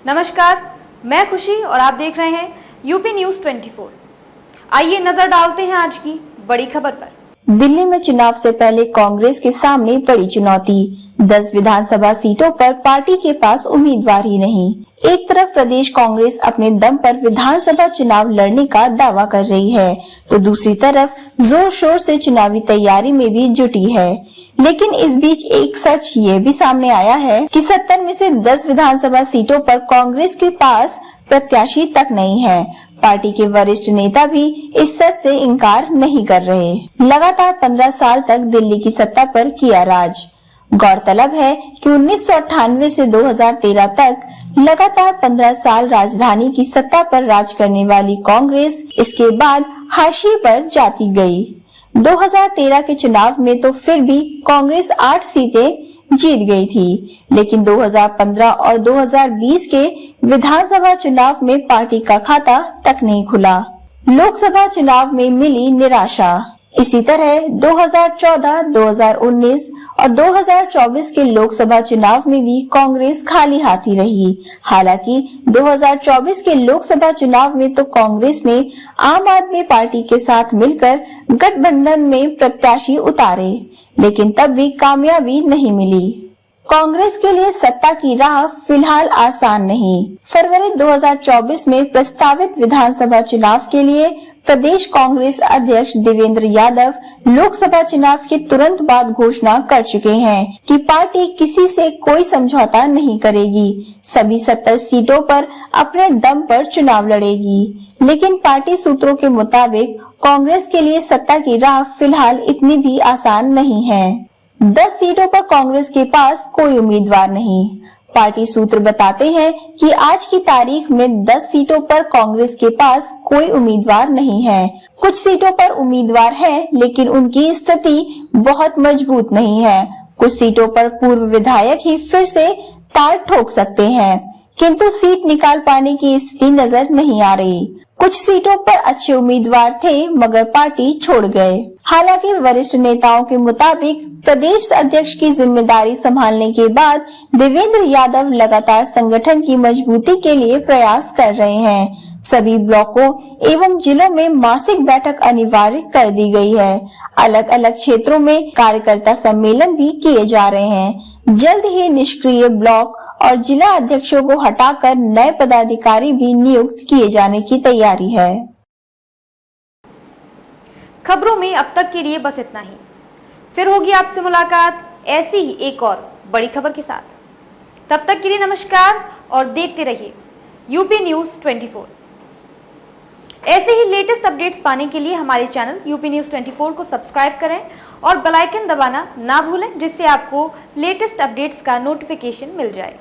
नमस्कार, मैं खुशी और आप देख रहे हैं यूपी न्यूज 24। आइए नजर डालते हैं आज की बड़ी खबर पर। दिल्ली में चुनाव से पहले कांग्रेस के सामने बड़ी चुनौती। 10 विधानसभा सीटों पर पार्टी के पास उम्मीदवार ही नहीं। एक तरफ प्रदेश कांग्रेस अपने दम पर विधानसभा चुनाव लड़ने का दावा कर रही है, तो दूसरी तरफ जोर शोर से चुनावी तैयारी में भी जुटी है। लेकिन इस बीच एक सच ये भी सामने आया है कि 70 में से 10 विधानसभा सीटों पर कांग्रेस के पास प्रत्याशी तक नहीं है। पार्टी के वरिष्ठ नेता भी इस सच से इनकार नहीं कर रहे। लगातार 15 साल तक दिल्ली की सत्ता पर किया राज। गौरतलब है कि 1998 से 2013 तक लगातार 15 साल राजधानी की सत्ता पर राज करने वाली कांग्रेस इसके बाद हाशिए पर जाती गई। 2013 के चुनाव में तो फिर भी कांग्रेस 8 सीटें जीत गई थी, लेकिन 2015 और 2020 के विधानसभा चुनाव में पार्टी का खाता तक नहीं खुला। लोकसभा चुनाव में मिली निराशा। इसी तरह 2014, 2019 और 2024 के लोकसभा चुनाव में भी कांग्रेस खाली हाथ ही रही। हालांकि 2024 के लोकसभा चुनाव में तो कांग्रेस ने आम आदमी पार्टी के साथ मिलकर गठबंधन में प्रत्याशी उतारे, लेकिन तब भी कामयाबी नहीं मिली। कांग्रेस के लिए सत्ता की राह फिलहाल आसान नहीं। फरवरी 2024 में प्रस्तावित विधानसभा चुनाव के लिए प्रदेश कांग्रेस अध्यक्ष देवेंद्र यादव लोकसभा चुनाव के तुरंत बाद घोषणा कर चुके हैं कि पार्टी किसी से कोई समझौता नहीं करेगी, सभी 70 सीटों पर अपने दम पर चुनाव लड़ेगी। लेकिन पार्टी सूत्रों के मुताबिक कांग्रेस के लिए सत्ता की राह फिलहाल इतनी भी आसान नहीं है। 10 सीटों पर कांग्रेस के पास कोई उम्मीदवार नहीं। पार्टी सूत्र बताते हैं कि आज की तारीख में 10 सीटों पर कांग्रेस के पास कोई उम्मीदवार नहीं है। कुछ सीटों पर उम्मीदवार है, लेकिन उनकी स्थिति बहुत मजबूत नहीं है। कुछ सीटों पर पूर्व विधायक ही फिर से ताल ठोक सकते हैं, किंतु सीट निकाल पाने की स्थिति नजर नहीं आ रही। कुछ सीटों पर अच्छे उम्मीदवार थे, मगर पार्टी छोड़ गए। हालांकि वरिष्ठ नेताओं के मुताबिक प्रदेश अध्यक्ष की जिम्मेदारी संभालने के बाद देवेंद्र यादव लगातार संगठन की मजबूती के लिए प्रयास कर रहे हैं। सभी ब्लॉकों एवं जिलों में मासिक बैठक अनिवार्य कर दी गई है। अलग अलग क्षेत्रों में कार्यकर्ता सम्मेलन भी किए जा रहे हैं। जल्द ही निष्क्रिय ब्लॉक और जिला अध्यक्षों को हटाकर नए पदाधिकारी भी नियुक्त किए जाने की तैयारी है। खबरों में अब तक के लिए बस इतना ही। फिर होगी आपसे मुलाकात ऐसी ही एक और बड़ी खबर के साथ। तब तक के लिए नमस्कार और देखते रहिए यूपी न्यूज 24। ऐसे ही लेटेस्ट अपडेट्स पाने के लिए हमारे चैनल यूपी न्यूज 24 को सब्सक्राइब करें और बेल आइकन दबाना ना भूलें, जिससे आपको लेटेस्ट अपडेट्स का नोटिफिकेशन मिल जाए।